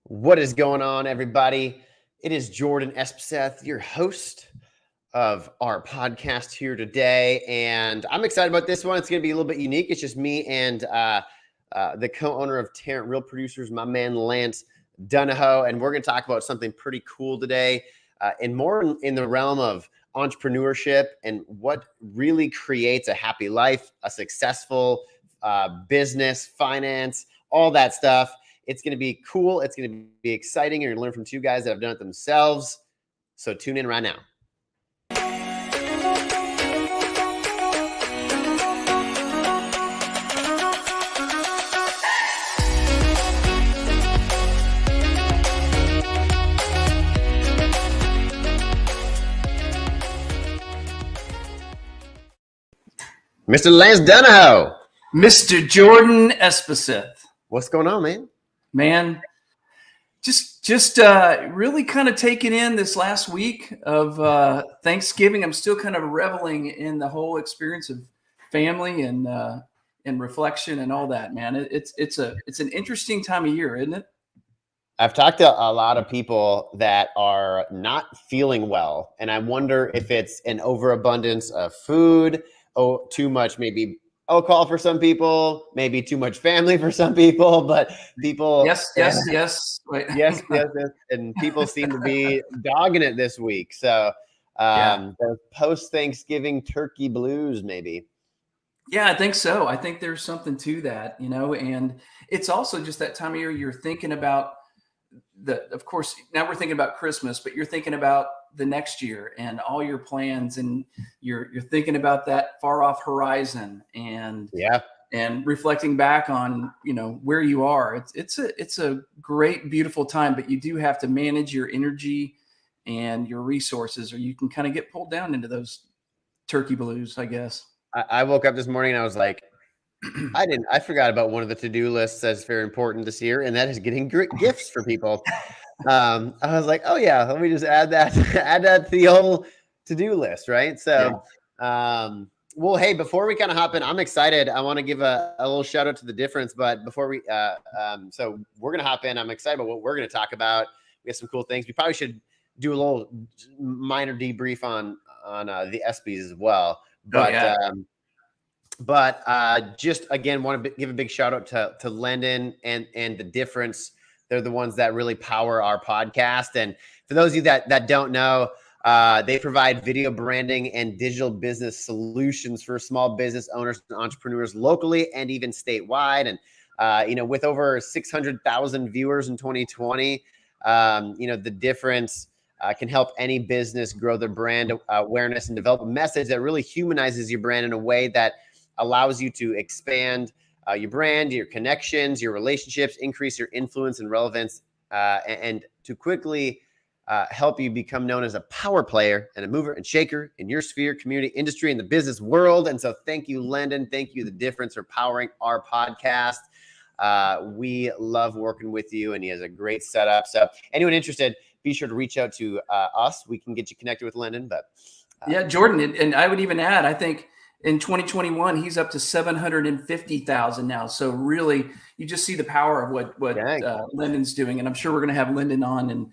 What is going on, everybody? It is Jordan Espeseth, your host of our podcast here today. And I'm excited about this one. It's going to be a little bit unique. It's just me and the co-owner of Tarrant Real Producers, my man, Lance Dunahoe. And we're going to talk about something pretty cool today and more in the realm of entrepreneurship and what really creates a happy life, a successful business, finance, all that stuff. It's going to be cool. It's going to be exciting. You're going to learn from two guys that have done it themselves. So tune in right now. Mr. Lance Dunahoe. Mr. Jordan Espeseth. What's going on, man? Man, just really kind of taking in this last week of Thanksgiving. I'm still kind of reveling in the whole experience of family and reflection and all that, man. It's an interesting time of year, isn't it? I've talked to a lot of people that are not feeling well, and I wonder if it's an overabundance of food, too much maybe alcohol for some people, maybe too much family for some people, but people yes. Wait. yes, and people seem to be dogging it this week. So the post-Thanksgiving turkey blues, maybe. Yeah, I think so. I think there's something to that, and it's also just that time of year you're thinking about of course, now we're thinking about Christmas, but you're thinking about the next year and all your plans, and you're thinking about that far off horizon and reflecting back on, where you are. It's a great, beautiful time, but you do have to manage your energy and your resources, or you can kind of get pulled down into those turkey blues, I guess. I woke up this morning and I was like, I forgot about one of the to-do lists that's very important this year, and that is getting gifts for people. I was like, oh yeah, let me just add that to the whole to-do list, right? So, well, hey, before we kind of hop in, I'm excited. I want to give a little shout out to the difference, but before we, so we're gonna hop in. I'm excited about what we're gonna talk about. We have some cool things. We probably should do a little minor debrief on the ESPYs as well, but. But just again, want to give a big shout out to Lendon and the difference. They're the ones that really power our podcast. And for those of you that don't know, they provide video branding and digital business solutions for small business owners and entrepreneurs locally and even statewide. And with over 600,000 viewers in 2020, the difference can help any business grow their brand awareness and develop a message that really humanizes your brand in a way that allows you to expand your brand, your connections, your relationships, increase your influence and relevance, and to quickly help you become known as a power player and a mover and shaker in your sphere, community, industry, and the business world. And so thank you, Lendon. Thank you, The Difference, for powering our podcast. We love working with you, and he has a great setup. So anyone interested, be sure to reach out to us. We can get you connected with Lendon. But yeah, Jordan, and I would even add, I think, in 2021, he's up to 750,000 now. So really, you just see the power of what Lendon's doing. And I'm sure we're going to have Lendon on, and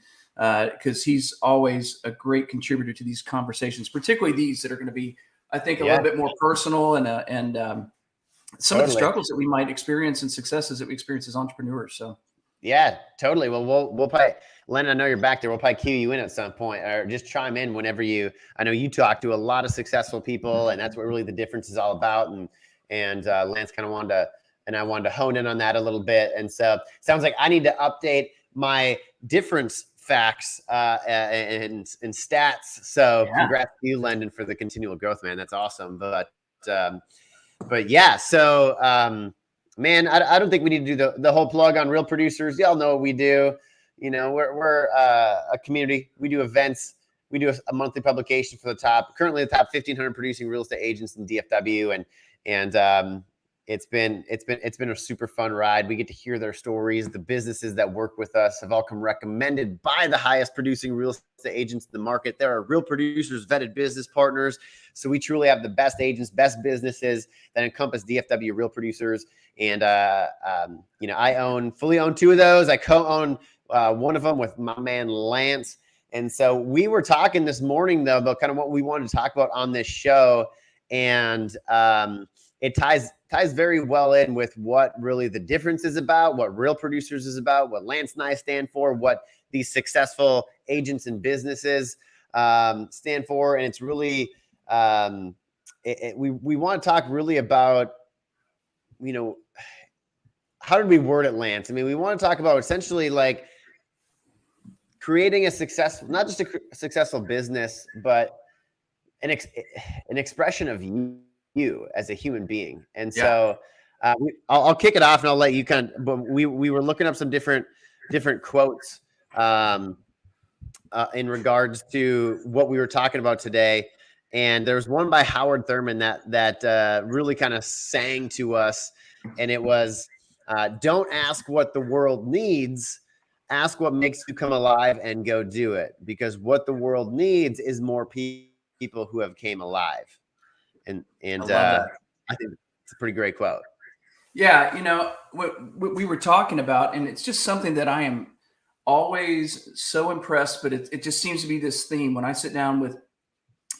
because he's always a great contributor to these conversations, particularly these that are going to be, I think, a little bit more personal and some of the struggles that we might experience and successes that we experience as entrepreneurs. So. Yeah, totally. Well, we'll probably, Len, I know you're back there. We'll probably cue you in at some point, or just chime in whenever I know you talk to a lot of successful people, and that's what really the difference is all about. And Lance kind of I wanted to hone in on that a little bit. And so sounds like I need to update my difference facts and stats. So congrats to you, Lendon, for the continual growth, man. That's awesome. But yeah, so, man, I don't think we need to do the whole plug on Real Producers. Y'all know what we do. We're a community. We do events. We do a monthly publication for currently the top 1,500 producing real estate agents in DFW, and it's been a super fun ride. We get to hear their stories. The businesses that work with us have all come recommended by the highest producing real estate agents in the market. There are Real Producers vetted business partners. So we truly have the best agents, best businesses that encompass DFW Real Producers. And, I fully own two of those. I co-own one of them with my man Lance. And so we were talking this morning, though, about kind of what we wanted to talk about on this show. And it ties very well in with what really the difference is about, what Real Producers is about, what Lance and I stand for, what these successful agents and businesses stand for. And it's really, we want to talk really about, how did we word it, Lance? I mean, we want to talk about essentially like creating a successful, not just a successful business, but an expression of you as a human being. And so I'll kick it off and I'll let you but we were looking up some different quotes in regards to what we were talking about today. And there's one by Howard Thurman that really kind of sang to us. And it was, don't ask what the world needs, ask what makes you come alive and go do it. Because what the world needs is more people who have came alive. And I think it's a pretty great quote. Yeah. What we were talking about, and it's just something that I am always so impressed, but it just seems to be this theme when I sit down with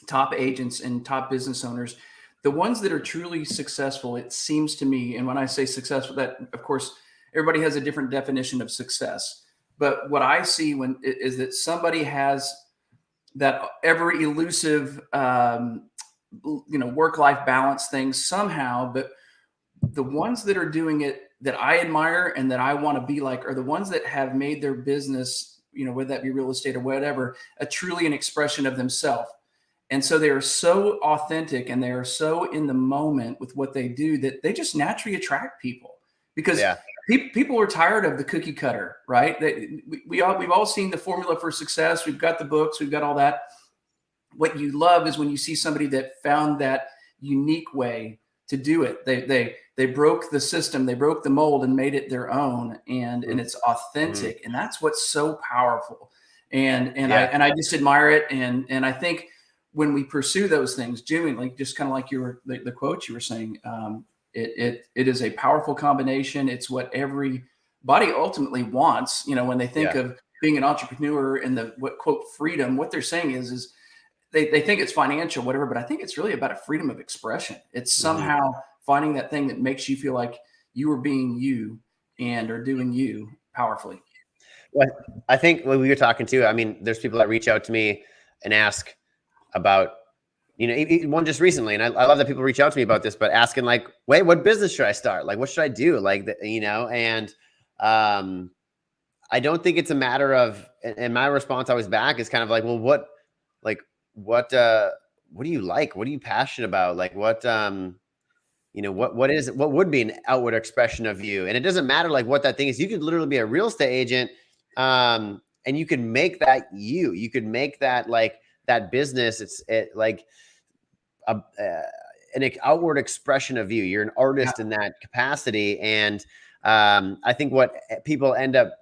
top agents and top business owners, the ones that are truly successful, it seems to me, and when I say successful, that of course, everybody has a different definition of success. But what I see is that somebody has that ever elusive, work-life balance thing somehow, but the ones that are doing it that I admire and that I want to be like are the ones that have made their business, whether that be real estate or whatever, truly an expression of themselves. And so they are so authentic and they are so in the moment with what they do that they just naturally attract people because people are tired of the cookie cutter, right? We've all seen the formula for success. We've got the books, we've got all that. What you love is when you see somebody that found that unique way to do it. They broke the system, they broke the mold and made it their own. And it's authentic. And that's what's so powerful. And I just admire it. And I think when we pursue those things genuinely, just kind of like the quote you were saying, it is a powerful combination. It's what everybody ultimately wants. When they think of being an entrepreneur and what quote freedom, what they're saying is they think it's financial, whatever, but I think it's really about a freedom of expression. It's somehow finding that thing that makes you feel like you are being you and are doing you powerfully. Well, I think when we were talking too, I mean, there's people that reach out to me and ask about, one just recently, and I love that people reach out to me about this, but asking like, wait, what business should I start? Like, what should I do? Like, and I don't think it's a matter of, and my response always back is kind of like, well, what do you like? What are you passionate about? Like what would be an outward expression of you? And it doesn't matter like what that thing is. You could literally be a real estate agent. And you can make that you could make that like that business. It's like an outward expression of you. You're an artist in that capacity. And I think what people end up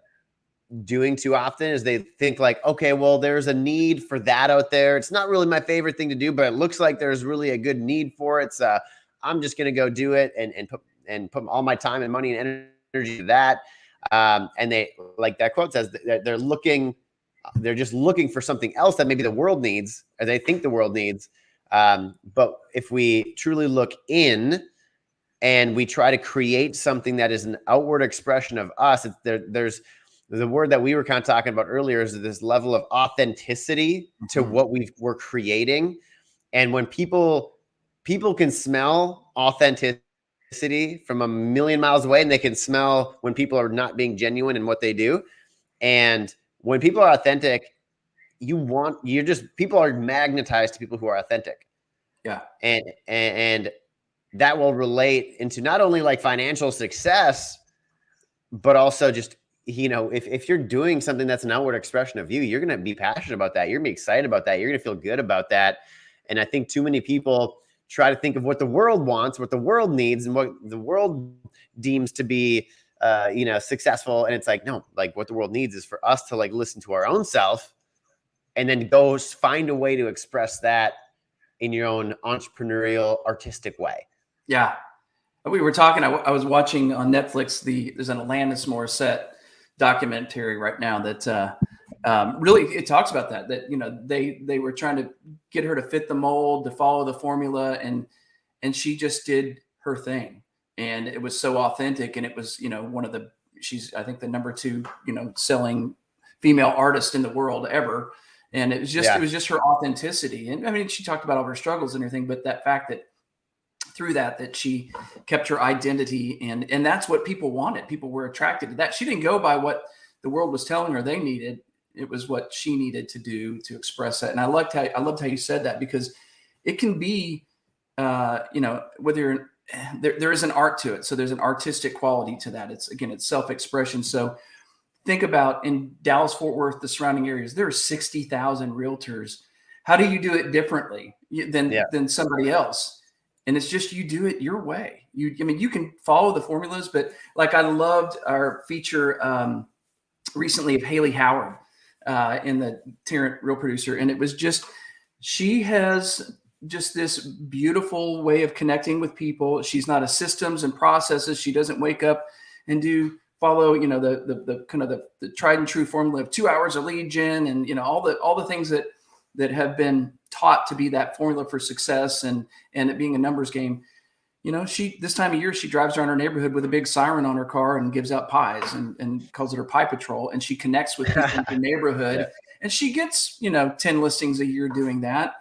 doing too often is they think like, okay, well, there's a need for that out there. It's not really my favorite thing to do, but it looks like there's really a good need for it. So I'm just going to go do it and put all my time and money and energy to that. And they, like that quote says, they're just looking for something else that maybe the world needs, or they think the world needs. But if we truly look in and we try to create something that is an outward expression of us, there's the word that we were kind of talking about earlier is this level of authenticity to what we're creating. And when people can smell authenticity from a million miles away, and they can smell when people are not being genuine in what they do. And when people are authentic, people are magnetized to people who are authentic. Yeah. And that will relate into not only like financial success, but also just, if you're doing something that's an outward expression of you, you're going to be passionate about that. You're going to be excited about that. You're going to feel good about that. And I think too many people try to think of what the world wants, what the world needs, and what the world deems to be, successful. And it's like, no, like what the world needs is for us to like listen to our own self and then go find a way to express that in your own entrepreneurial, artistic way. Yeah. We were talking, I was watching on Netflix, there's an Alanis Morissette documentary right now that really it talks about that they were trying to get her to fit the mold, to follow the formula, and she just did her thing, and it was so authentic, and it was she's I think the number 2 selling female artist in the world ever, and it was just her authenticity. And I mean, she talked about all her struggles and everything, but that fact that through that she kept her identity, and that's what people wanted. People were attracted to that. She didn't go by what the world was telling her they needed. It was what she needed to do to express that. And I loved how you said that, because it can be, whether there is an art to it. So there's an artistic quality to that. It's self-expression. So think about in Dallas, Fort Worth, the surrounding areas, there are 60,000 realtors. How do you do it differently than somebody else? And it's just, you do it your way. You can follow the formulas, but like I loved our feature recently of Haley Howard in the Tarrant Real Producer. And it was just, she has just this beautiful way of connecting with people. She's not a systems and processes. She doesn't wake up and follow, the kind of the tried and true formula of 2 hours of lead gen and, all the things that have been taught to be that formula for success and it being a numbers game. This time of year, she drives around her neighborhood with a big siren on her car and gives out pies and calls it her pie patrol. And she connects with people in the neighborhood and she gets, 10 listings a year doing that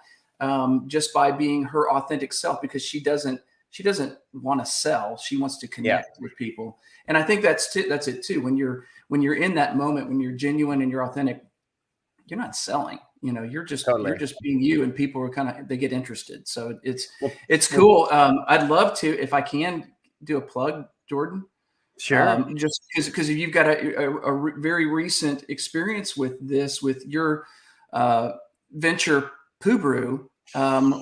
just by being her authentic self, because she doesn't want to sell. She wants to connect with people. And I think that's it too. When you're in that moment, when you're genuine and you're authentic, you're not selling. You're just being you, and people are they get interested. So it's cool. I'd love to, if I can, do a plug, Jordan. Sure. Just because you've got a very recent experience with this, with your venture Poo Brew,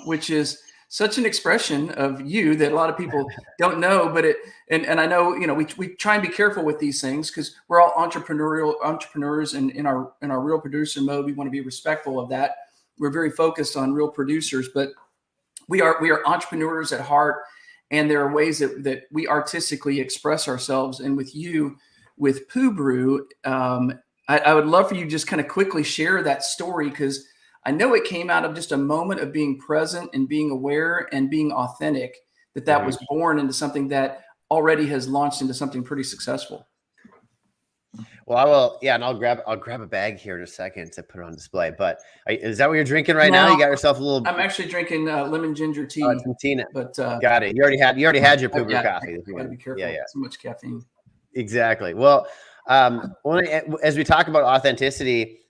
which is such an expression of you that a lot of people don't know, but and I know, we try and be careful with these things because we're all entrepreneurs, and in our real producer mode, we want to be respectful of that. We're very focused on real producers, but we are entrepreneurs at heart. And there are ways that we artistically express ourselves. And with you, with Poo Brew, I would love for you to just kind of quickly share that story, because I know it came out of just a moment of being present and being aware and being authentic, that was born into something that already has launched into something pretty successful. Well, I will. Yeah. And I'll grab a bag here in a second to put it on display, but is that what you're drinking right now? You got yourself a little. I'm actually drinking lemon ginger tea. But got it. You already had your Poo Brew coffee. You gotta be careful. Yeah. So much caffeine. Exactly. Well, as we talk about authenticity,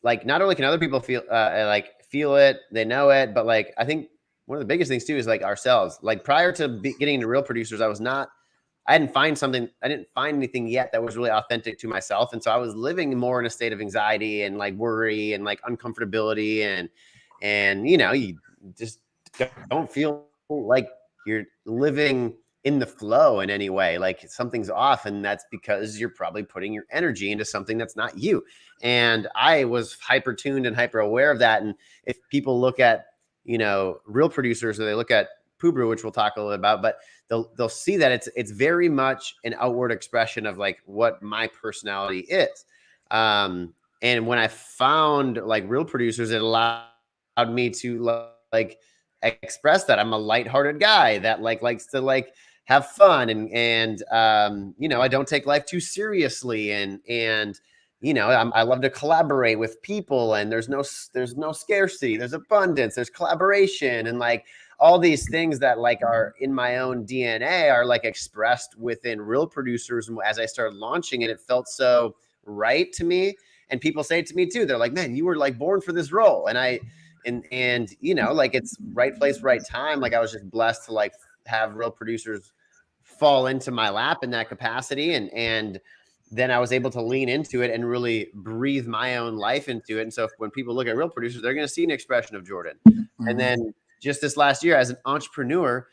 like not only can other people feel it, they know it, but like I think one of the biggest things too is like ourselves. Like prior to getting into Real Producers, I didn't find anything yet that was really authentic to myself, and so I was living more in a state of anxiety and like worry and like uncomfortability, and you just don't feel like you're living in the flow in any way, like something's off, and that's because you're probably putting your energy into something that's not you. And I was hyper tuned and hyper aware of that. And if people look at Real Producers, or they look at Poo Brew, which we'll talk a little about, but they'll see that it's very much an outward expression of like what my personality is. And when I found like Real Producers, it allowed me to like express that I'm a lighthearted guy that likes to like have fun and I don't take life too seriously, and I love to collaborate with people, and there's no scarcity, there's abundance, there's collaboration, and like all these things that like are in my own DNA are like expressed within Real Producers. And as I started launching it, it felt so right to me. And people say it to me too. They're like, man, you were like born for this role. And like it's right place, right time. Like I was just blessed to like have Real Producers fall into my lap in that capacity. And then I was able to lean into it and really breathe my own life into it. And so when people look at Real Producers, they're going to see an expression of Jordan. Mm-hmm. And then just this last year as an entrepreneur,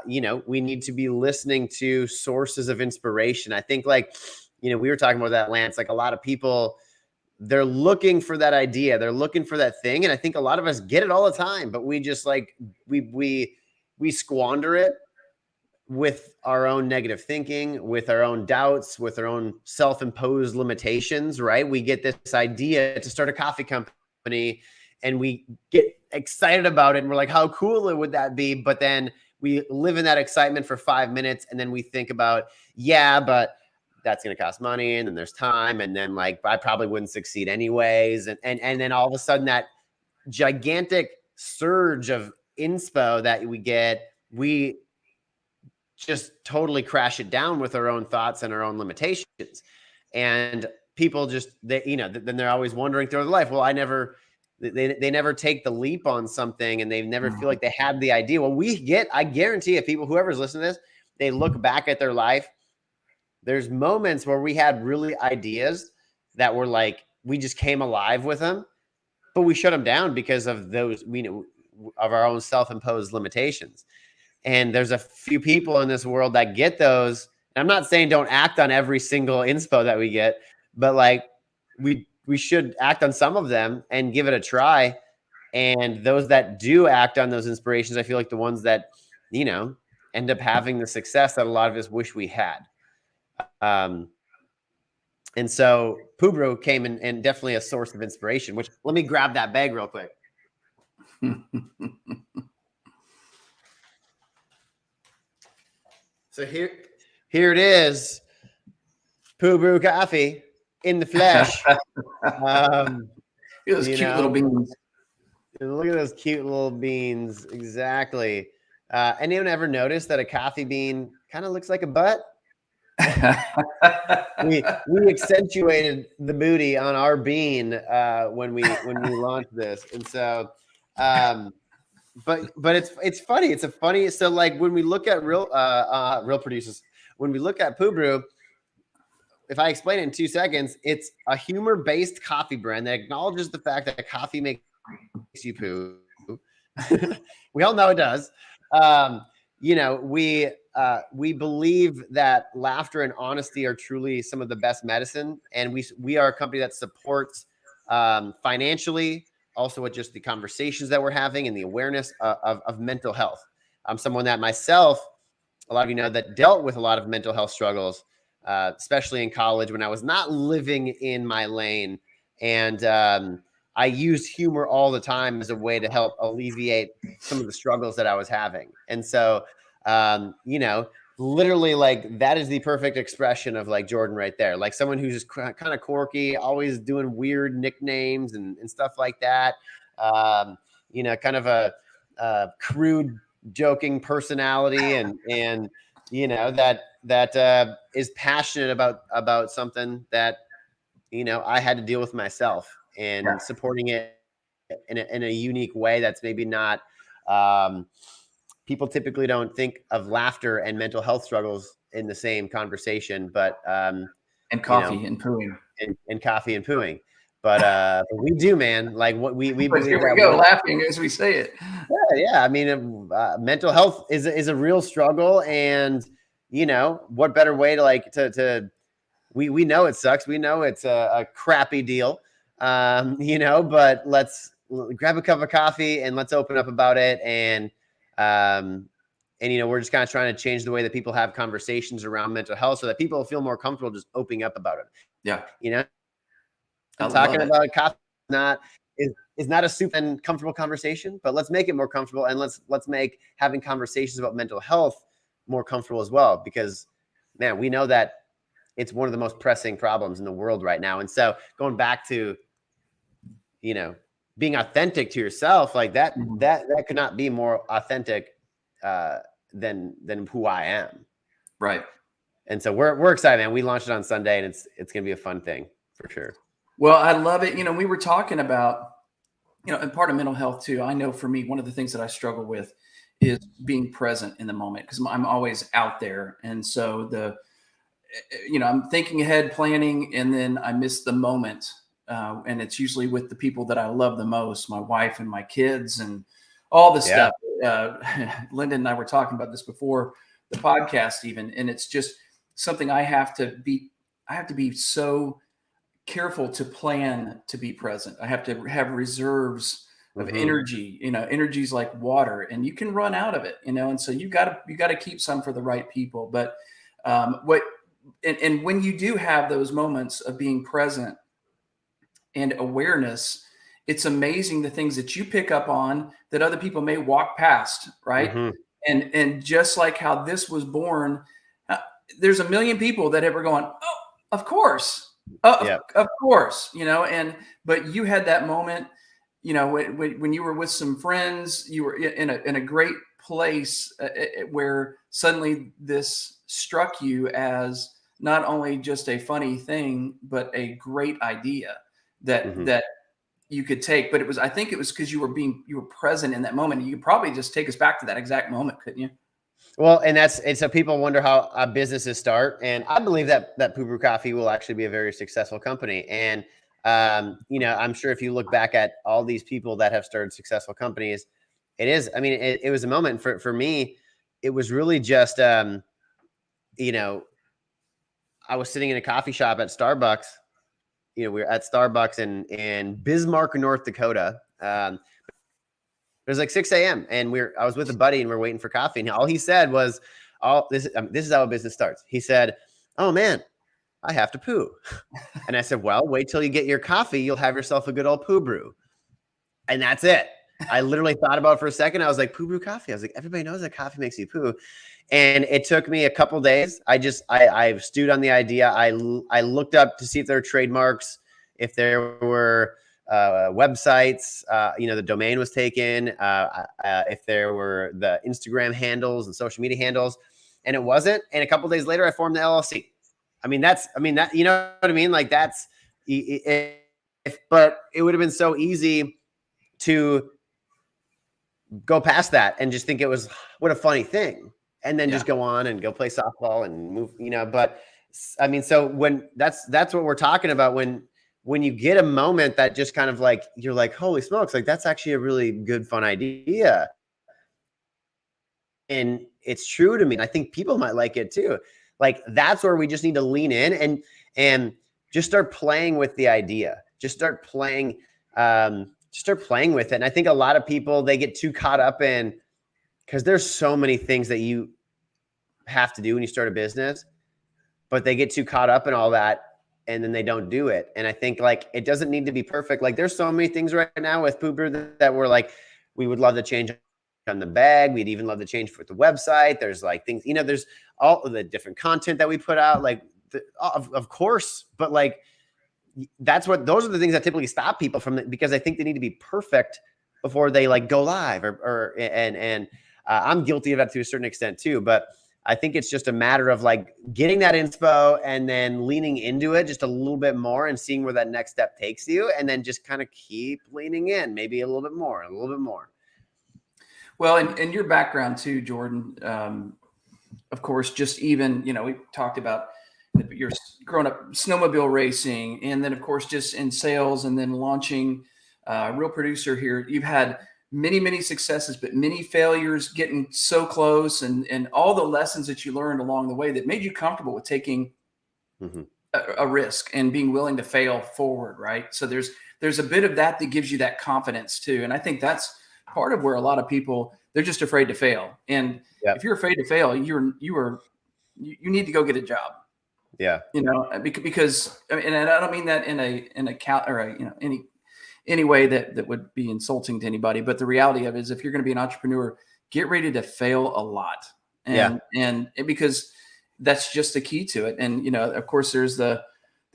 we need to be listening to sources of inspiration. I think like, we were talking about that, Lance, like a lot of people, they're looking for that idea. They're looking for that thing. And I think a lot of us get it all the time, but we just like, we squander it with our own negative thinking, with our own doubts, with our own self-imposed limitations, right? We get this idea to start a coffee company and we get excited about it. And we're like, how cool would that be? But then we live in that excitement for 5 minutes. And then we think about, yeah, but that's going to cost money. And then there's time. And then like, I probably wouldn't succeed anyways. And then all of a sudden that gigantic surge of inspo that we get, we just totally crash it down with our own thoughts and our own limitations. And people just, then they're always wondering through their life, well, they never take the leap on something and they never feel like they had the idea. Well, I guarantee if people, whoever's listening to this, they look back at their life, there's moments where we had really ideas that were like, we just came alive with them, but we shut them down because of those, of our own self-imposed limitations. And there's a few people in this world that get those. And I'm not saying don't act on every single inspo that we get, but like we should act on some of them and give it a try. And those that do act on those inspirations, I feel like the ones that, end up having the success that a lot of us wish we had. And so Pubro came in and definitely a source of inspiration, which let me grab that bag real quick. So here it is, Poo Brew Coffee in the flesh. Those cute little beans. Look at those cute little beans. Exactly. Anyone ever noticed that a coffee bean kind of looks like a butt? we accentuated the booty on our bean when we launched this, and so. But it's funny. It's a funny. So like when we look at real producers, when we look at Poo Brew, if I explain it in 2 seconds, it's a humor-based coffee brand that acknowledges the fact that coffee makes you poo. We all know it does. We believe that laughter and honesty are truly some of the best medicine, and we are a company that supports financially. Also with just the conversations that we're having and the awareness of mental health. I'm someone that myself, a lot of you know, that dealt with a lot of mental health struggles, especially in college when I was not living in my lane. And I used humor all the time as a way to help alleviate some of the struggles that I was having. And so, literally like that is the perfect expression of like Jordan right there. Like someone who's just kind of quirky, always doing weird nicknames and stuff like that. Kind of a crude joking personality and that is passionate about something that, I had to deal with myself and supporting it in a unique way. That's maybe not, people typically don't think of laughter and mental health struggles in the same conversation, but and coffee and pooing and coffee and pooing. But we do, man. Like what we believe. Here we go, laughing as we say it. Yeah. I mean, mental health is a real struggle, and what better way to we know it sucks. We know it's a crappy deal, but let's grab a cup of coffee and let's open up about it. And we're just kind of trying to change the way that people have conversations around mental health so that people feel more comfortable just opening up about it. Yeah. Talking about coffee is not a super and comfortable conversation, but let's make it more comfortable. And let's make having conversations about mental health more comfortable as well, because man, we know that it's one of the most pressing problems in the world right now. And so going back to, being authentic to yourself, like that could not be more authentic than who I am. Right. And so we're excited, man. We launched it on Sunday, and it's going to be a fun thing for sure. Well, I love it. We were talking about, and part of mental health too. I know for me, one of the things that I struggle with is being present in the moment, because I'm always out there. And so I'm thinking ahead, planning, and then I miss the moment. And it's usually with the people that I love the most, my wife and my kids and all the stuff. Lyndon and I were talking about this before the podcast even, and it's just something I have to be so careful to plan to be present. I have to have reserves of Mm-hmm. energy. Energy's like water, and you can run out of it. And so you got to keep some for the right people. But what and when you do have those moments of being present and awareness, it's amazing the things that you pick up on that other people may walk past, right? Mm-hmm. And just like how this was born, uh, there's a million people that ever going, oh, of course, Yeah. of course, and but you had that moment, when you were with some friends, you were in a great place, where suddenly this struck you as not only just a funny thing, but a great idea that Mm-hmm. that you could take. But I think it was because you were present in that moment. You could probably just take us back to that exact moment, couldn't you? Well, and so people wonder how businesses start, and I believe that Poo Brew Coffee will actually be a very successful company. And I'm sure if you look back at all these people that have started successful companies, it is. I mean, it was a moment for me. It was really just, you know, I was sitting in a coffee shop at Starbucks. We were at Starbucks in Bismarck, North Dakota. It was like 6 a.m. and I was with a buddy and we're waiting for coffee. And all he said was, this is how a business starts. He said, "Oh man, I have to poo." And I said, "Well, wait till you get your coffee. You'll have yourself a good old poo brew." And that's it. I literally thought about it for a second. I was like, poo brew coffee. I was like, everybody knows that coffee makes you poo. And it took me a couple days. I stewed on the idea. I looked up to see if there were trademarks, if there were websites, the domain was taken, if there were the Instagram handles and social media handles, and it wasn't. And a couple days later, I formed the LLC. That, you know what I mean? Like but it would have been so easy to go past that and just think it was what a funny thing, and then just go on and go play softball and move, but so when that's what we're talking about, when you get a moment that just kind of like, you're like, holy smokes, like that's actually a really good, fun idea. And it's true to me. And I think people might like it too. Like that's where we just need to lean in and just start playing with the idea. Just start playing with it. And I think a lot of people, they get too caught up in, because there's so many things that you have to do when you start a business, but they get too caught up in all that and then they don't do it. And I think like it doesn't need to be perfect. Like there's so many things right now with Poo Brew that we're like, we would love to change on the bag. We'd even love to change for the website. There's like things, there's all of the different content that we put out, like of course, but like those are the things that typically stop people from it, because I think they need to be perfect before they like go live and I'm guilty of that to a certain extent too, but I think it's just a matter of like getting that inspo and then leaning into it just a little bit more and seeing where that next step takes you, and then just kind of keep leaning in, maybe a little bit more, a little bit more. Well, and your background too, Jordan, of course, just even, we talked about your growing up snowmobile racing, and then of course, just in sales, and then launching Real Producer here. You've had many, many successes, but many failures, getting so close, and all the lessons that you learned along the way that made you comfortable with taking a risk and being willing to fail forward. Right. So there's a bit of that gives you that confidence too. And I think that's part of where a lot of people, they're just afraid to fail. And if you're afraid to fail, you need to go get a job. Yeah. Because and I don't mean that in any way that would be insulting to anybody. But the reality of it is, if you're going to be an entrepreneur, get ready to fail a lot. And because that's just the key to it. And, of course, there's the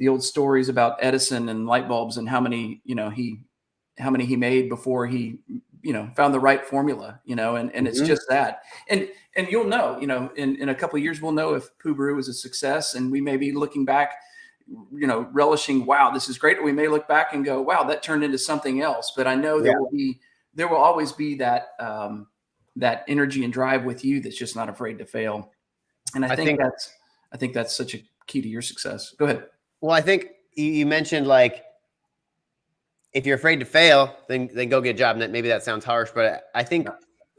old stories about Edison and light bulbs and how many he made before he, found the right formula, and it's just that. And you'll know, in a couple of years, we'll know if Poo Brew is a success, and we may be looking back, relishing, wow, this is great. Or we may look back and go, wow, that turned into something else. But I know there will always be that, that energy and drive with you that's just not afraid to fail. And I think that's such a key to your success. Go ahead. Well, I think you mentioned, like, if you're afraid to fail, then go get a job. And maybe that sounds harsh, but I think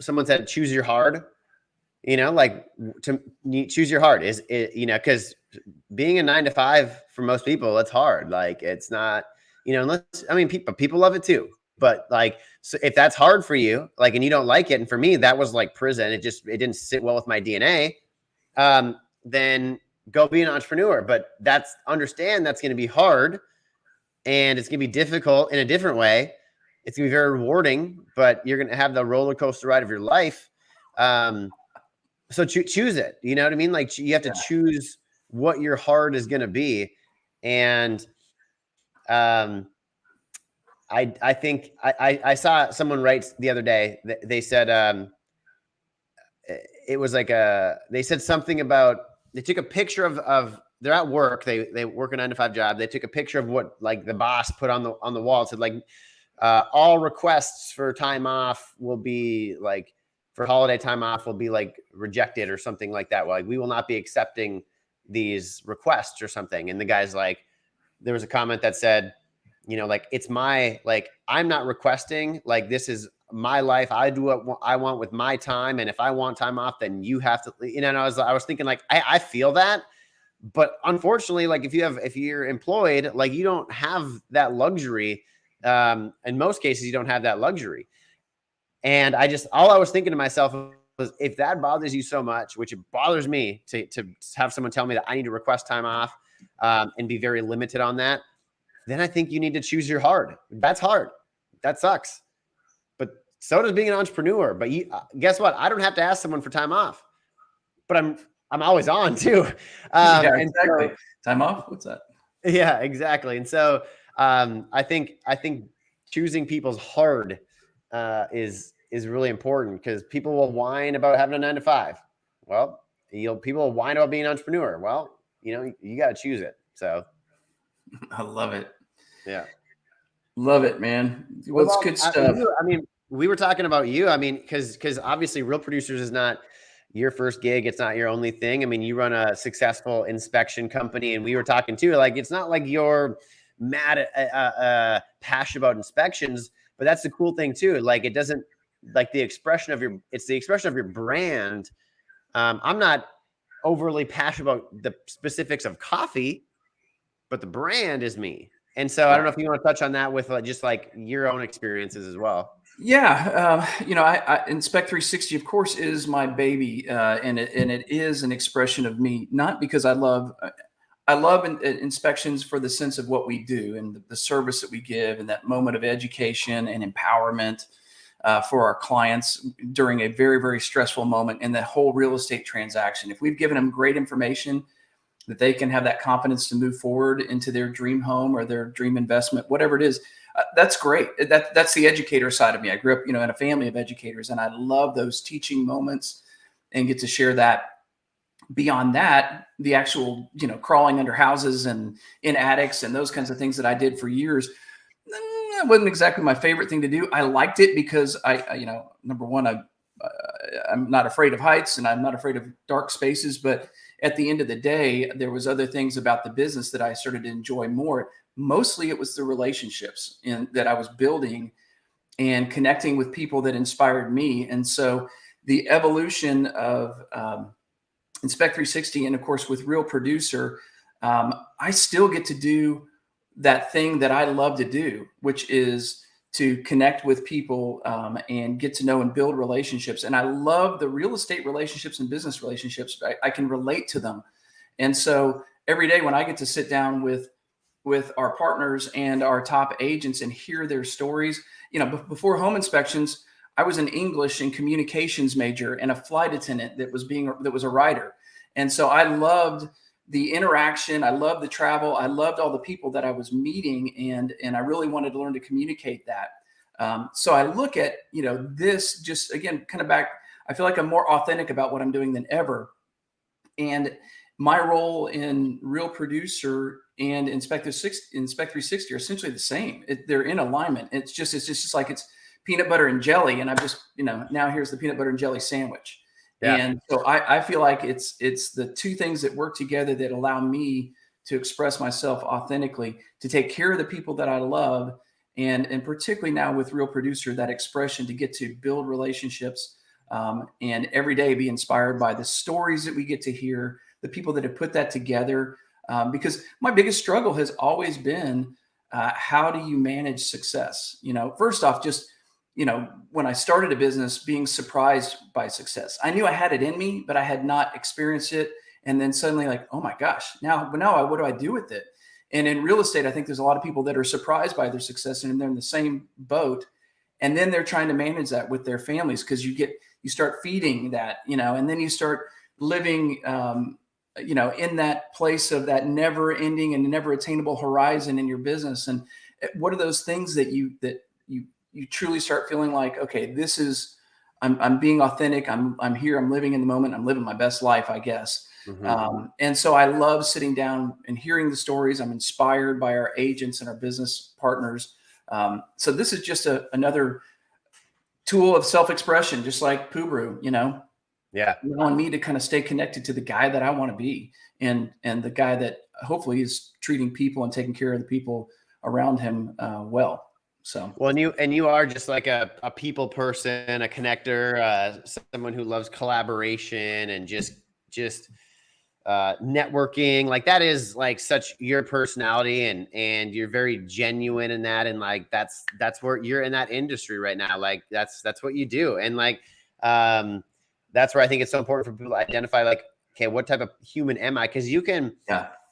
someone said, choose your hard, like to choose your hard is, because being a 9 to 5 for most people, it's hard. Like it's not, unless, people love it too, But like, so if that's hard for you, like, and you don't like it, and for me, that was like prison. It didn't sit well with my DNA. Then go be an entrepreneur. But understand that's going to be hard, and it's going to be difficult in a different way. It's going to be very rewarding, but you're going to have the roller coaster ride of your life. So choose it. You know what I mean? Like, you have to choose what your heart is going to be. And I think I saw someone write the other day. They said it was like they said something about, they took a picture of they're at work. They work a 9-to-5 job. They took a picture of what like the boss put on the wall. It said like all requests for time off will be like, for holiday time off will be like rejected or something like that. Like, we will not be accepting these requests or something. And the guy's like, there was a comment that said, you know, like, it's my, like, I'm not requesting, like, this is my life. I do what I want with my time. And if I want time off, then you have to, you know, and I was thinking like, I feel that, but unfortunately, like, if you're employed, like, you don't have that luxury. In most cases, you don't have that luxury. And all I was thinking to myself was, if that bothers you so much, which it bothers me to have someone tell me that I need to request time off, and be very limited on that, then I think you need to choose your hard. That's hard. That sucks. But so does being an entrepreneur. But guess what? I don't have to ask someone for time off, but I'm always on too. Yeah, exactly. So, time off? What's that? Yeah, exactly. And so I think choosing people's hard is really important, because people will whine about having a 9-to-5. Well, people will whine about being an entrepreneur. Well, you know, you got to choose it. So I love it. Yeah. Love it, man. What's good stuff? I mean, we were talking about you. I mean, because obviously Real Producers is not your first gig. It's not your only thing. I mean, you run a successful inspection company, and we were talking too, like, it's not like you're mad at passionate about inspections, but that's the cool thing too. Like, it doesn't, like, it's the expression of your brand. I'm not overly passionate about the specifics of coffee, but the brand is me. And so I don't know if you want to touch on that with just like your own experiences as well. Yeah. You know, I Inspect 360, of course, is my baby. And it is an expression of me, not because I love inspections for the sense of what we do and the service that we give, and that moment of education and empowerment for our clients during a very, very stressful moment in the whole real estate transaction. If we've given them great information that they can have that confidence to move forward into their dream home or their dream investment, whatever it is, that's great. That's the educator side of me. I grew up, you know, in a family of educators, and I love those teaching moments and get to share that. Beyond that, the actual, you know, crawling under houses and in attics and those kinds of things that I did for years, it wasn't exactly my favorite thing to do. I liked it because you know, number one, I'm not afraid of heights and I'm not afraid of dark spaces, but at the end of the day, there was other things about the business that I started to enjoy more. Mostly it was the relationships that I was building and connecting with people that inspired me. And so the evolution of Inspect 360, and of course with Real Producer, I still get to do that thing that I love to do, which is to connect with people and get to know and build relationships. And I love the real estate relationships and business relationships. I can relate to them. And so every day when I get to sit down with our partners and our top agents and hear their stories, you know, before home inspections, I was an English and communications major and a flight attendant that was a writer. And so I loved the interaction. I loved the travel. I loved all the people that I was meeting, and I really wanted to learn to communicate that. So I look at, you know, this just, again, kind of back, I feel like I'm more authentic about what I'm doing than ever. And my role in Real Producer and Inspect 360 are essentially the same. They're in alignment. It's just like it's peanut butter and jelly. And I've just, you know, now here's the peanut butter and jelly sandwich. Yeah. And so I feel like it's the two things that work together that allow me to express myself authentically, to take care of the people that I love. And particularly now with Real Producer, that expression to get to build relationships and every day be inspired by the stories that we get to hear, the people that have put that together. Because my biggest struggle has always been how do you manage success? First off, just, when I started a business, being surprised by success. I knew I had it in me, but I had not experienced it. And then suddenly like, oh my gosh, what do I do with it? And in real estate, I think there's a lot of people that are surprised by their success and they're in the same boat. And then they're trying to manage that with their families, because you start feeding that, and then you start living, in that place of that never ending and never attainable horizon in your business. And what are those things that you truly start feeling like, okay, I'm being authentic. I'm here. I'm living in the moment. I'm living my best life, I guess. Mm-hmm. And so I love sitting down and hearing the stories. I'm inspired by our agents and our business partners. So this is just another tool of self-expression, just like Pubru, Yeah. allowing me to kind of stay connected to the guy that I want to be, and the guy that hopefully is treating people and taking care of the people around him well. So, well, and you are just like a people person, a connector, someone who loves collaboration and just networking. Like that is like such your personality, and you're very genuine in that. And like, that's where you're in that industry right now. Like that's what you do. And like, that's where I think it's so important for people to identify, like, okay, what type of human am I? Cause you can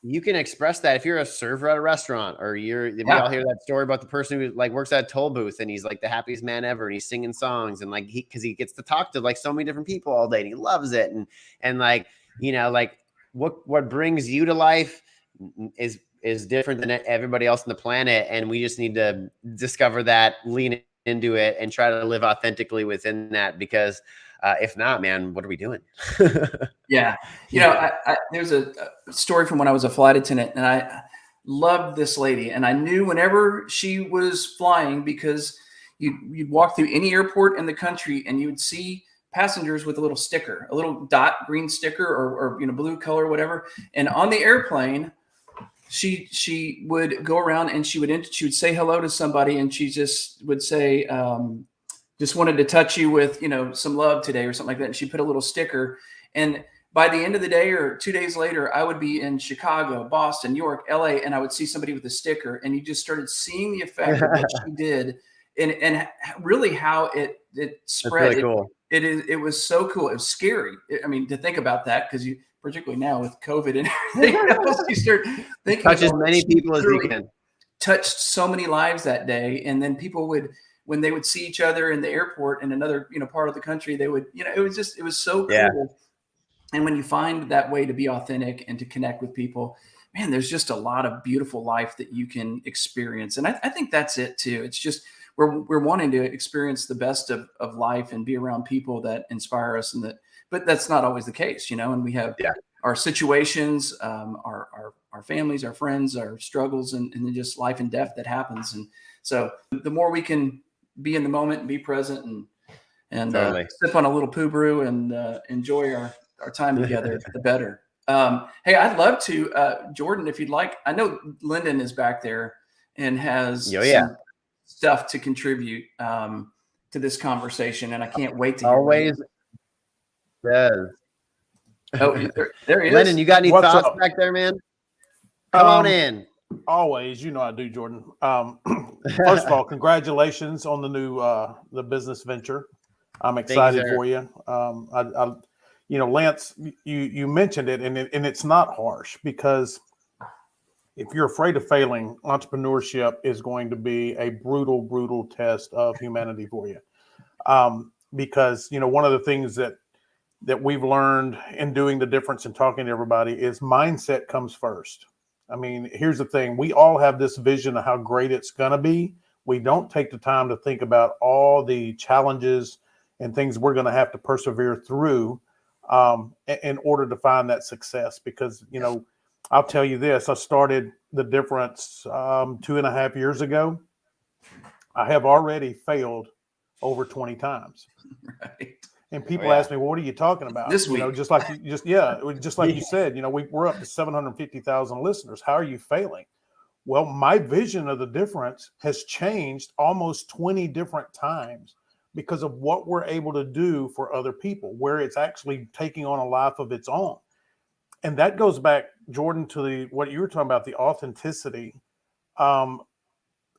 express that if you're a server at a restaurant, or we all hear that story about the person who like works at a toll booth and he's like the happiest man ever. And he's singing songs and like, cause he gets to talk to like so many different people all day and he loves it. And like, like what brings you to life is different than everybody else on the planet. And we just need to discover that, lean into it, and try to live authentically within that, because if not, man, what are we doing? Yeah. There's a story from when I was a flight attendant, and I loved this lady. And I knew whenever she was flying, because you'd walk through any airport in the country and you would see passengers with a little sticker, a little dot green sticker or blue color, whatever. And on the airplane, she would go around and she would say hello to somebody, and she just would say, just wanted to touch you with, some love today or something like that. And she put a little sticker. And by the end of the day or 2 days later, I would be in Chicago, Boston, New York, LA, and I would see somebody with a sticker, and you just started seeing the effect of what she did, and really how it spread. That's really cool. It was so cool. It was scary. I mean, to think about that, because particularly now with COVID and everything else, you start thinking touch as many people as you can. Touched so many lives that day. And then people when they would see each other in the airport in another, part of the country, they would, it was so cool. Yeah. And when you find that way to be authentic and to connect with people, man, there's just a lot of beautiful life that you can experience. And I think that's it too. It's just, we're wanting to experience the best of life and be around people that inspire us, but that's not always the case, and we have our situations, our families, our friends, our struggles, and then just life and death that happens. And so the more we can be in the moment and be present and totally. Sip on a little poo brew and enjoy our time together, the better. Hey, I'd love to, Jordan, if you'd like. I know Lyndon is back there and has some stuff to contribute to this conversation, and I can't wait to hear always does. Oh, there he is. Lyndon, you got any thoughts back there, man? Come on in. Always, I do, Jordan. First of all, congratulations on the new the business venture. I'm excited for you. Lance, you mentioned it, and it's not harsh, because if you're afraid of failing, entrepreneurship is going to be a brutal, brutal test of humanity for you. Because one of the things that we've learned in doing the difference and talking to everybody is mindset comes first. I mean, here's the thing. We all have this vision of how great it's going to be. We don't take the time to think about all the challenges and things we're going to have to persevere through in order to find that success. Because, I'll tell you this, I started the difference 2.5 years ago. I have already failed over 20 times. Right. And people ask me, well, what are you talking about? This week. Just like you said, we're up to 750,000 listeners. How are you failing? Well, my vision of the difference has changed almost 20 different times because of what we're able to do for other people, where it's actually taking on a life of its own. And that goes back, Jordan, to what you were talking about, the authenticity.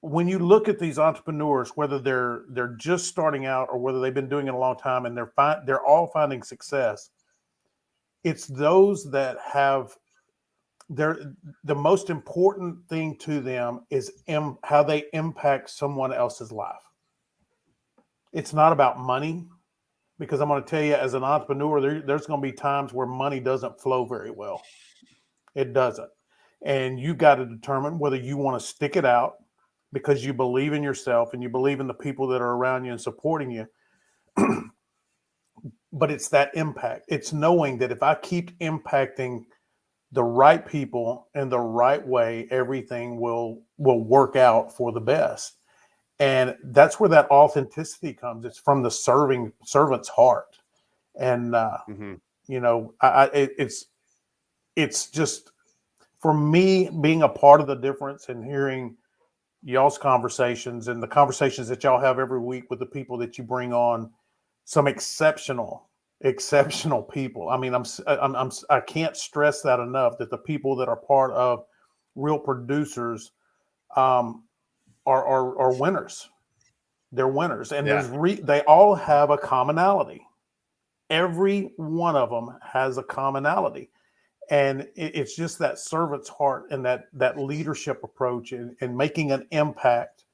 when you look at these entrepreneurs, whether they're just starting out or whether they've been doing it a long time and they're all finding success, it's those that have the most important thing to them is how they impact someone else's life. It's not about money, because I'm going to tell you, as an entrepreneur, there's going to be times where money doesn't flow very well. It doesn't. And you got to determine whether you want to stick it out because you believe in yourself and you believe in the people that are around you and supporting you. But it's that impact. It's knowing that if I keep impacting the right people in the right way, everything will work out for the best. And that's where that authenticity comes. It's from the servant's heart. And, you know, it's just, for me, being a part of the difference and hearing y'all's conversations and the conversations that y'all have every week with the people that you bring on, some exceptional people. I mean, I can't stress that enough, that the people that are part of Real Producers are winners. They're winners, and they all have a commonality. Every one of them has a commonality, and it's just that servant's heart and that leadership approach and making an impact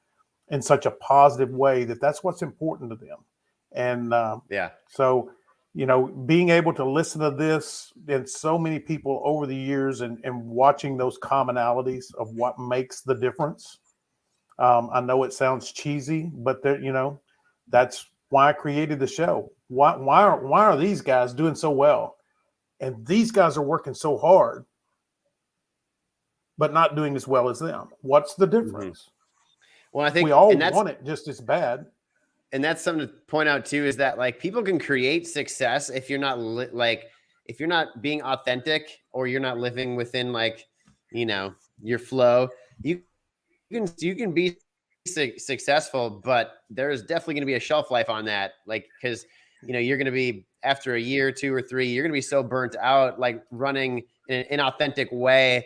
in such a positive way that's what's important to them. And so, you know, being able to listen to this and so many people over the years and watching those commonalities of what makes the difference. I know it sounds cheesy, but you know, that's why I created the show. Why are these guys doing so well? And these guys are working so hard, but not doing as well as them. What's the difference? Well, I think we all want it just as bad. And that's something to point out too, is that like people can create success if you're not if you're not being authentic or you're not living within, like, you know, your flow. You can be successful, but there's definitely going to be a shelf life on that. Like, because, you know, you're going to be, after a year, 2 or 3, you're going to be so burnt out, like running in an inauthentic way,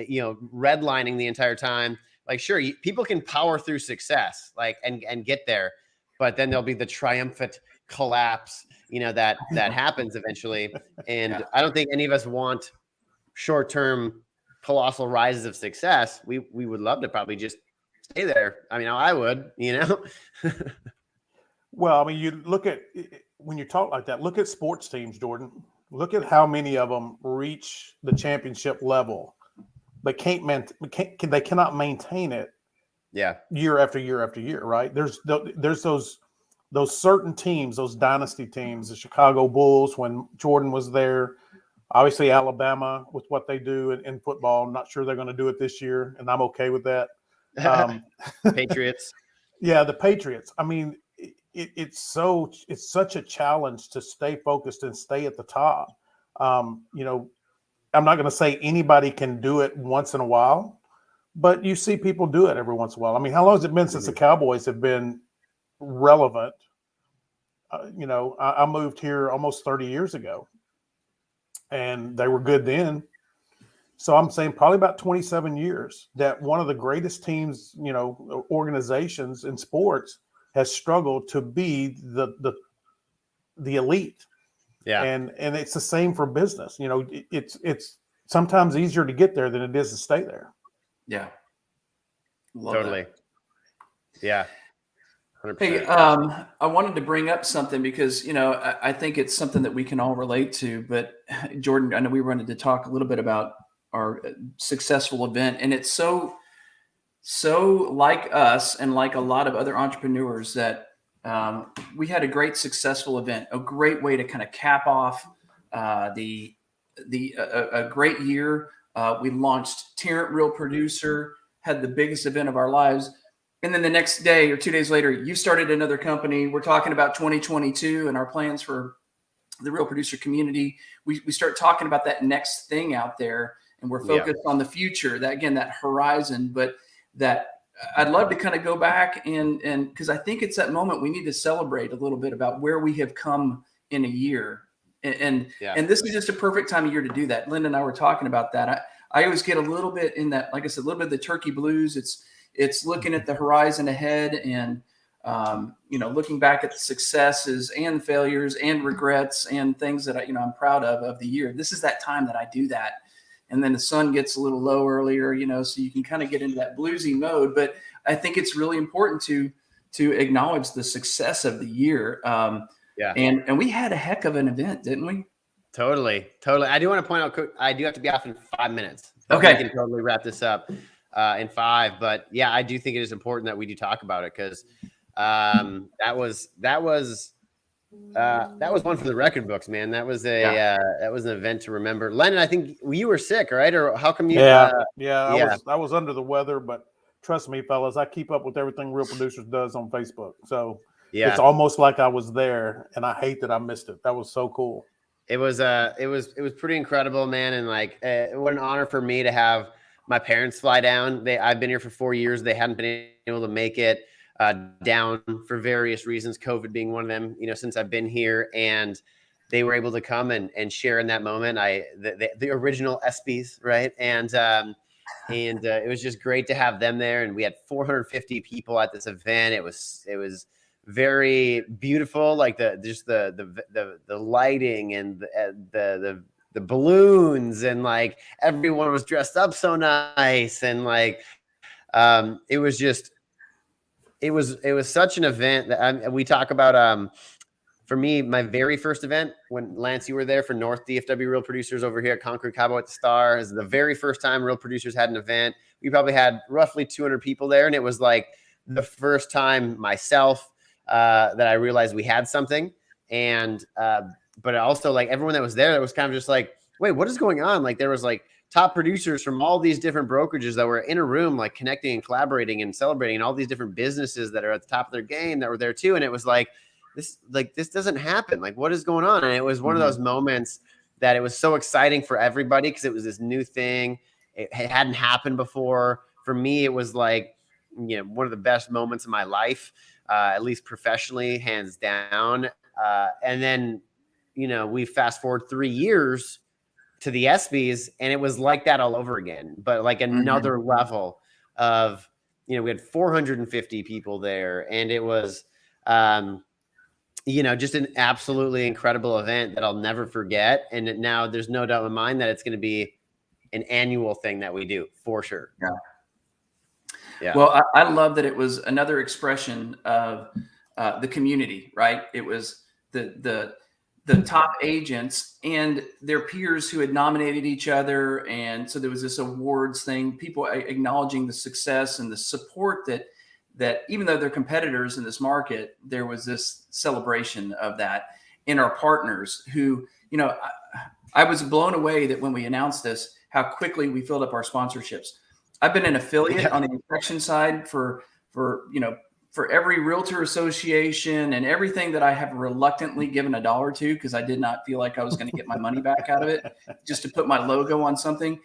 you know, redlining the entire time. Like, sure, people can power through success, like, and get there. But then there'll be the triumphant collapse, you know, that happens eventually. And I don't think any of us want short-term colossal rises of success. We would love to probably just stay there. I mean, I would, you know. Well, I mean, you look at, when you talk like that, look at sports teams, Jordan. Look at how many of them reach the championship level, but they cannot maintain it. Yeah. Year after year after year, right? There's those certain teams, those dynasty teams, the Chicago Bulls when Jordan was there. Obviously, Alabama with what they do in football. I'm not sure they're going to do it this year, and I'm okay with that. Patriots. Yeah, the Patriots. I mean, it's such a challenge to stay focused and stay at the top. You know, I'm not going to say anybody can do it once in a while, but you see people do it every once in a while. I mean, how long has it been since the Cowboys have been relevant? You know, I moved here almost 30 years ago, and they were good then. So I'm saying probably about 27 years that one of the greatest teams, you know, organizations in sports has struggled to be the elite. Yeah. And it's the same for business. You know, it's sometimes easier to get there than it is to stay there. Yeah. Totally. That. Yeah. 100%. Hey, I wanted to bring up something because, you know, I think it's something that we can all relate to. But Jordan, I know we wanted to talk a little bit about our successful event, and it's so like us and like a lot of other entrepreneurs that we had a great successful event, a great way to kind of cap off a great year. We launched Tarrant Real Producer, had the biggest event of our lives. And then the next day or 2 days later, you started another company. We're talking about 2022 and our plans for the Real Producer community. We start talking about that next thing out there, and we're focused on the future, that horizon. But that I'd love to kind of go back and because I think it's that moment we need to celebrate a little bit about where we have come in a year. And this is just a perfect time of year to do that. Linda and I were talking about that. I always get a little bit in that, like I said, a little bit of the turkey blues. It's looking at the horizon ahead and, looking back at the successes and failures and regrets and things that I'm proud of the year. This is that time that I do that. And then the sun gets a little low earlier, so you can kind of get into that bluesy mode. But I think it's really important to acknowledge the success of the year. Yeah. And we had a heck of an event, didn't we? Totally. I do want to point out, I do have to be off in 5 minutes. Okay. We can totally wrap this up in 5. But yeah, I do think it is important that we do talk about it, because that was one for the record books, man. That was that was an event to remember. Lennon, I think you were sick, right? Or how come you? I was under the weather, but trust me, fellas, I keep up with everything Real Producers does on Facebook. So it's almost like I was there, and I hate that I missed it. That was so cool. It was pretty incredible, man. And like, what an honor for me to have my parents fly down. I've been here for 4 years. They hadn't been able to make it down for various reasons, COVID being one of them, since I've been here, and they were able to come and share in that moment. The original Espeseth, right? And it was just great to have them there. And we had 450 people at this event. It was very beautiful, like the lighting and the balloons, and like everyone was dressed up so nice, and like it was such an event that we talk about. For me, my very first event, when Lance, you were there for North DFW Real Producers over here at Concrete Cowboy at the Star, is the very first time Real Producers had an event. We probably had roughly 200 people there, and it was like the first time myself that I realized we had something. And but also, like, everyone that was there, that was kind of just like, wait, what is going on? Like, there was like top producers from all these different brokerages that were in a room, like connecting and collaborating and celebrating, and all these different businesses that are at the top of their game that were there too. And it was like, this doesn't happen. Like, what is going on? And it was one of those moments that it was so exciting for everybody, because it was this new thing. It hadn't happened before. For me, it was like, one of the best moments of my life, at least professionally, hands down. And then, we fast forward 3 years to the ESPYs, and it was like that all over again, but like another level of, we had 450 people there, and it was, just an absolutely incredible event that I'll never forget. And now there's no doubt in my mind that it's going to be an annual thing that we do, for sure. Yeah. Well, I love that it was another expression of the community, right? It was the top agents and their peers who had nominated each other. And so there was this awards thing, people acknowledging the success and the support that even though they're competitors in this market, there was this celebration of that. In our partners who, I was blown away that when we announced this, how quickly we filled up our sponsorships. I've been an affiliate on the inspection side for every realtor association and everything that I have reluctantly given $1 to, because I did not feel like I was going to get my money back out of it, just to put my logo on something.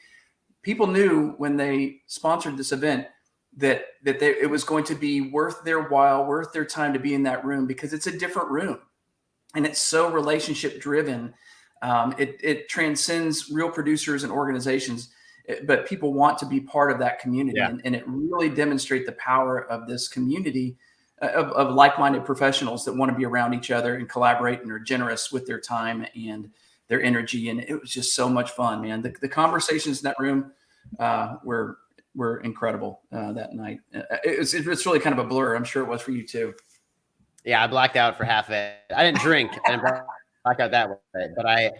People knew when they sponsored this event that it was going to be worth their while, worth their time to be in that room, because it's a different room and it's so relationship driven. It transcends Real Producers and organizations, but people want to be part of that community. And it really demonstrates the power of this community of like-minded professionals that want to be around each other and collaborate and are generous with their time and their energy. And it was just so much fun, man. The conversations in that room were incredible that night. It's really kind of a blur. I'm sure it was for you too. Yeah, I blacked out for half of it. I didn't drink and black out that way, but I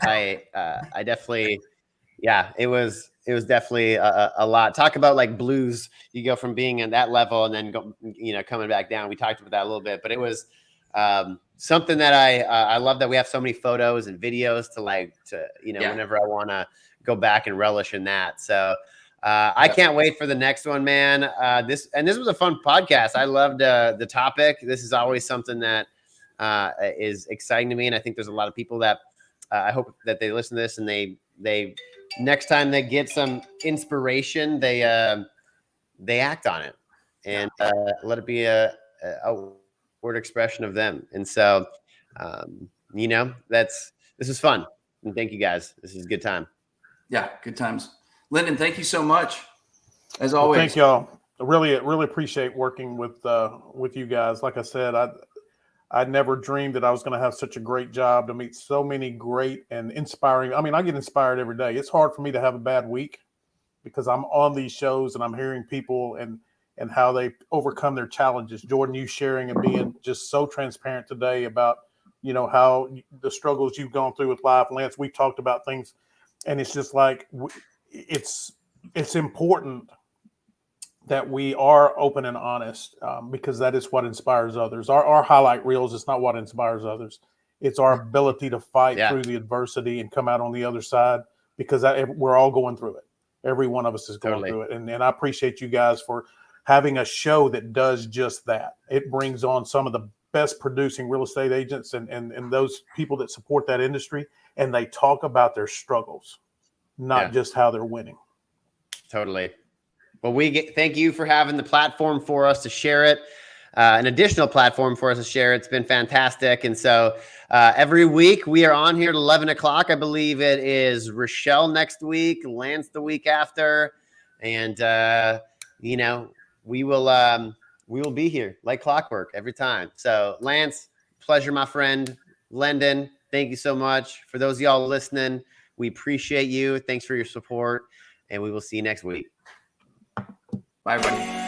definitely, it was definitely a lot. Talk about like blues. You go from being at that level and then go, coming back down. We talked about that a little bit, but it was something that I love, that we have so many photos and videos to whenever I want to go back and relish in that. So I can't wait for the next one, man. This was a fun podcast. I loved the topic. This is always something that is exciting to me, and I think there's a lot of people that I hope that they listen to this and they next time they get some inspiration, they act on it and let it be a word expression of them. And so, this is fun. And thank you guys. This is a good time. Yeah, good times. Lyndon, thank you so much. As always. Well, thank y'all. really appreciate working with you guys. Like I said, I never dreamed that I was going to have such a great job, to meet so many great and inspiring. I mean, I get inspired every day. It's hard for me to have a bad week because I'm on these shows and I'm hearing people and how they overcome their challenges. Jordan, you sharing and being just so transparent today about, how the struggles you've gone through with life. Lance, we talked about things, and it's just like, it's important that we are open and honest, because that is what inspires others. Our highlight reels is not what inspires others. It's our ability to fight through the adversity and come out on the other side, because we're all going through it. Every one of us is going through it. And I appreciate you guys for having a show that does just that. It brings on some of the best producing real estate agents and those people that support that industry, and they talk about their struggles, not just how they're winning. Totally. Well, thank you for having the platform for us to share it, an additional platform for us to share. It's been fantastic. And so every week we are on here at 11 o'clock. I believe it is Rachelle next week, Lance the week after. And, we will be here like clockwork every time. So Lance, pleasure, my friend. Lendon, thank you so much. For those of y'all listening, we appreciate you. Thanks for your support. And we will see you next week. Bye, everybody.